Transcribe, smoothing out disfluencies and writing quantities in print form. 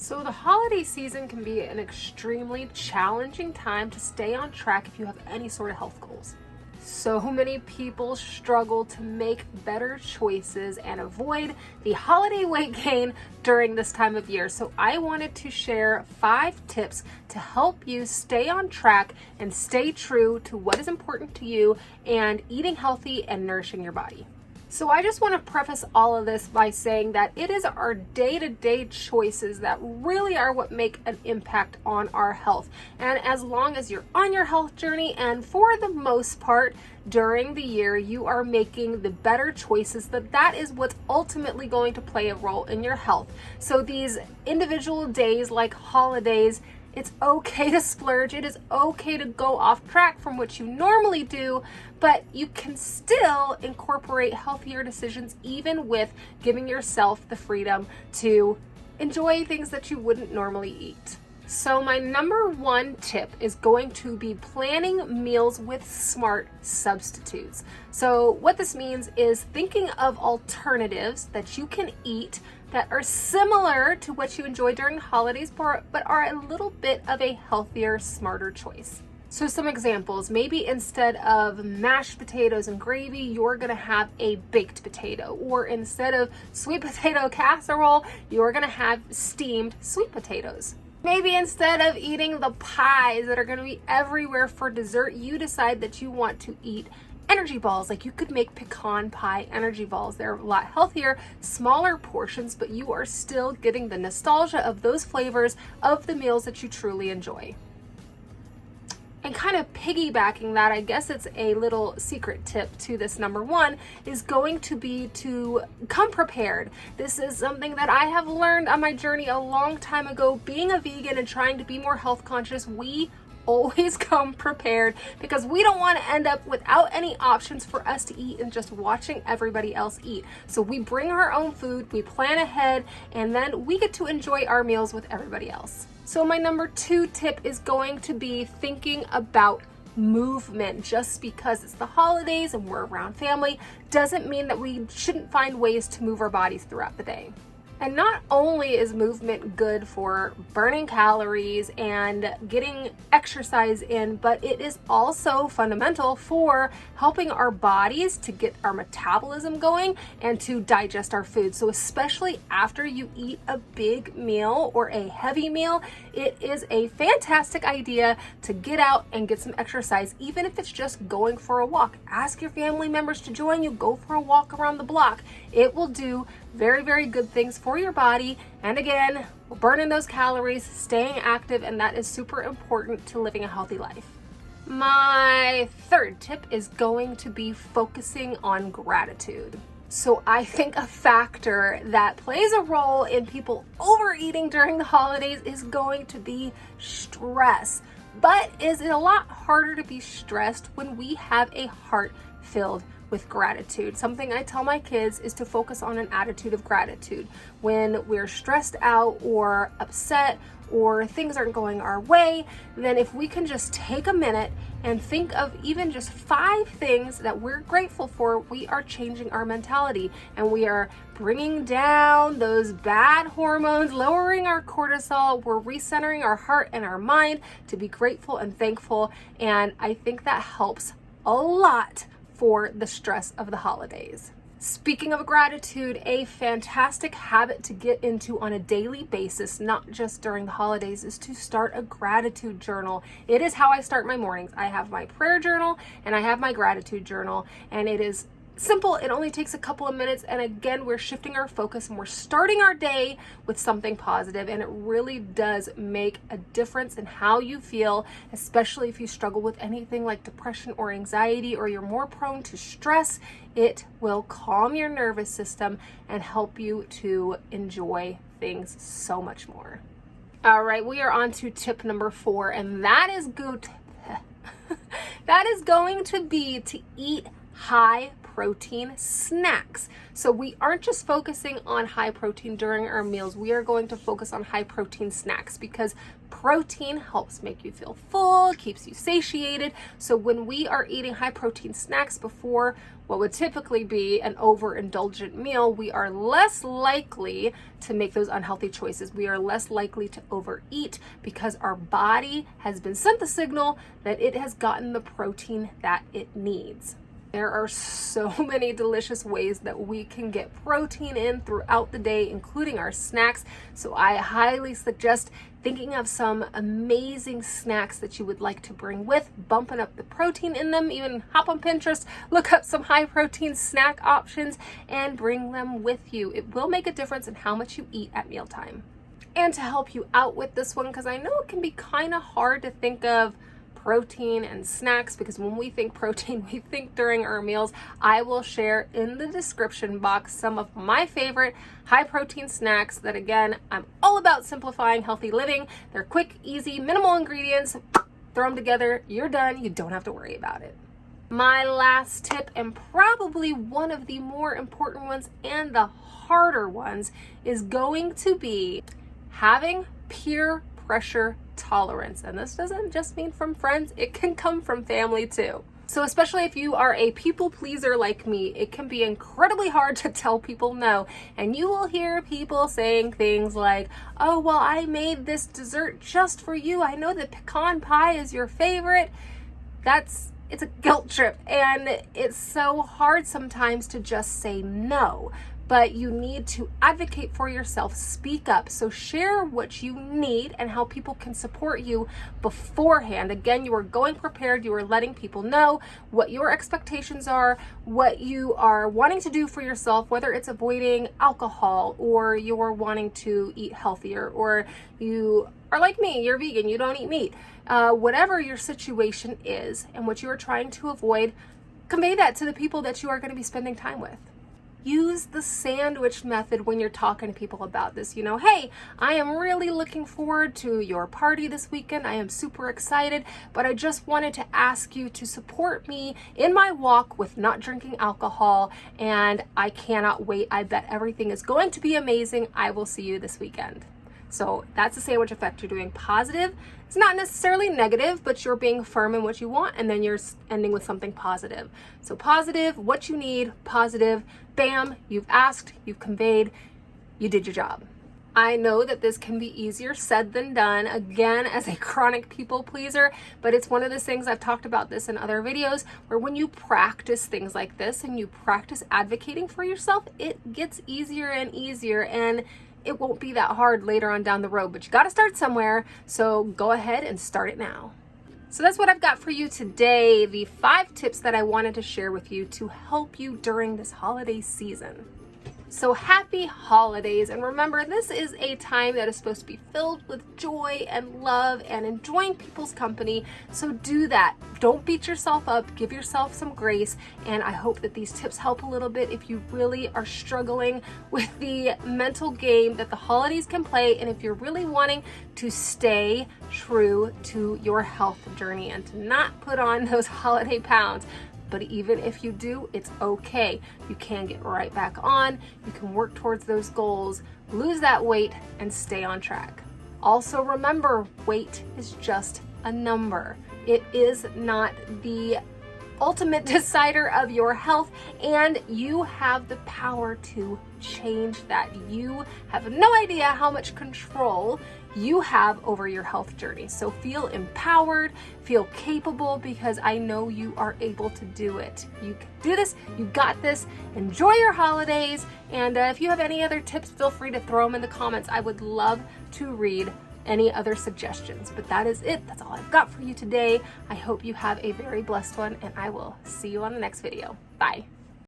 So the holiday season can be an extremely challenging time to stay on track if you have any sort of health goals. So many people struggle to make better choices and avoid the holiday weight gain during this time of year. So I wanted to share 5 tips to help you stay on track and stay true to what is important to you and eating healthy and nourishing your body. So I just want to preface all of this by saying that it is our day-to-day choices that really are what make an impact on our health. And as long as you're on your health journey, and for the most part during the year, you are making the better choices, that is what's ultimately going to play a role in your health. So these individual days like holidays, it's okay to splurge. It is okay to go off track from what you normally do, but you can still incorporate healthier decisions even with giving yourself the freedom to enjoy things that you wouldn't normally eat. So my number 1 tip is going to be planning meals with smart substitutes. So what this means is thinking of alternatives that you can eat that are similar to what you enjoy during the holidays, but are a little bit of a healthier, smarter choice. So some examples, maybe instead of mashed potatoes and gravy, you're gonna have a baked potato, or instead of sweet potato casserole, you're gonna have steamed sweet potatoes. Maybe instead of eating the pies that are gonna be everywhere for dessert, you decide that you want to eat energy balls. Like you could make pecan pie energy balls. They're a lot healthier, smaller portions, but you are still getting the nostalgia of those flavors of the meals that you truly enjoy. And kind of piggybacking that, I guess it's a little secret tip to this number 1 is going to be to come prepared. This is something that I have learned on my journey a long time ago. Being a vegan and trying to be more health conscious, we always come prepared because we don't want to end up without any options for us to eat and just watching everybody else eat. So we bring our own food, we plan ahead, and then we get to enjoy our meals with everybody else. So my number 2 tip is going to be thinking about movement. Just because it's the holidays and we're around family doesn't mean that we shouldn't find ways to move our bodies throughout the day. And not only is movement good for burning calories and getting exercise in, but it is also fundamental for helping our bodies to get our metabolism going and to digest our food. So especially after you eat a big meal or a heavy meal, it is a fantastic idea to get out and get some exercise, even if it's just going for a walk. Ask your family members to join you, go for a walk around the block. It will do very, very good things for your body. And again, burning those calories, staying active, and that is super important to living a healthy life. My 3rd tip is going to be focusing on gratitude. So I think a factor that plays a role in people overeating during the holidays is going to be stress. But is it a lot harder to be stressed when we have a heart filled with gratitude? Something I tell my kids is to focus on an attitude of gratitude. When we're stressed out or upset or things aren't going our way, then if we can just take a minute and think of even just 5 things that we're grateful for, we are changing our mentality and we are bringing down those bad hormones, lowering our cortisol. We're recentering our heart and our mind to be grateful and thankful. And I think that helps a lot for the stress of the holidays. Speaking of gratitude, a fantastic habit to get into on a daily basis, not just during the holidays, is to start a gratitude journal. It is how I start my mornings. I have my prayer journal and I have my gratitude journal, and it is simple. It only takes a couple of minutes, and again, we're shifting our focus and we're starting our day with something positive, and it really does make a difference in how you feel, especially if you struggle with anything like depression or anxiety, or you're more prone to stress. It will calm your nervous system and help you to enjoy things so much more. All right, we are on to tip number 4, and that is good. That is going to be to eat high protein snacks. So we aren't just focusing on high protein during our meals. We are going to focus on high protein snacks because protein helps make you feel full, keeps you satiated. So when we are eating high protein snacks before what would typically be an overindulgent meal, we are less likely to make those unhealthy choices. We are less likely to overeat because our body has been sent the signal that it has gotten the protein that it needs. There are so many delicious ways that we can get protein in throughout the day, including our snacks. So I highly suggest thinking of some amazing snacks that you would like to bring with, bumping up the protein in them, even hop on Pinterest, look up some high protein snack options and bring them with you. It will make a difference in how much you eat at mealtime. And to help you out with this one, because I know it can be kind of hard to think of protein and snacks, because when we think protein, we think during our meals. I will share in the description box some of my favorite high protein snacks that, again, I'm all about simplifying healthy living. They're quick, easy, minimal ingredients. Throw them together, you're done. You don't have to worry about it. My last tip, and probably one of the more important ones and the harder ones, is going to be having peer pressure tolerance. And this doesn't just mean from friends, it can come from family too. So especially if you are a people pleaser like me, it can be incredibly hard to tell people no. And you will hear people saying things like, oh, well, I made this dessert just for you. I know that pecan pie is your favorite. It's a guilt trip. And it's so hard sometimes to just say no. But you need to advocate for yourself, speak up. So share what you need and how people can support you beforehand. Again, you are going prepared. You are letting people know what your expectations are, what you are wanting to do for yourself, whether it's avoiding alcohol or you're wanting to eat healthier, or you are like me, you're vegan, you don't eat meat. Whatever your situation is and what you are trying to avoid, convey that to the people that you are going to be spending time with. Use the sandwich method when you're talking to people about this. You know, hey, I am really looking forward to your party this weekend. I am super excited, but I just wanted to ask you to support me in my walk with not drinking alcohol, and I cannot wait. I bet everything is going to be amazing. I will see you this weekend. So that's the sandwich effect. You're doing positive. It's not necessarily negative, but you're being firm in what you want, and then you're ending with something positive. So positive, what you need, positive, bam, you've asked, you've conveyed, you did your job. I know that this can be easier said than done, again, as a chronic people pleaser, but it's one of those things, I've talked about this in other videos, where when you practice things like this and you practice advocating for yourself, it gets easier and easier, and it won't be that hard later on down the road, but you got to start somewhere. So go ahead and start it now. So that's what I've got for you today, the 5 tips that I wanted to share with you to help you during this holiday season. So happy holidays, and remember, this is a time that is supposed to be filled with joy and love and enjoying people's company. So do that. Don't beat yourself up, give yourself some grace, and I hope that these tips help a little bit if you really are struggling with the mental game that the holidays can play, and if you're really wanting to stay true to your health journey and to not put on those holiday pounds. But even if you do, it's okay. You can get right back on. You can work towards those goals, lose that weight, and stay on track. Also remember, weight is just a number. It is not the ultimate decider of your health, and you have the power to change that. You have no idea how much control you have over your health journey. So feel empowered, feel capable, because I know you are able to do it. You can do this, you got this. Enjoy your holidays, and if you have any other tips, feel free to throw them in the comments. I would love to read any other suggestions. But that is it. That's all I've got for you today. I hope you have a very blessed one, and I will see you on the next video. Bye.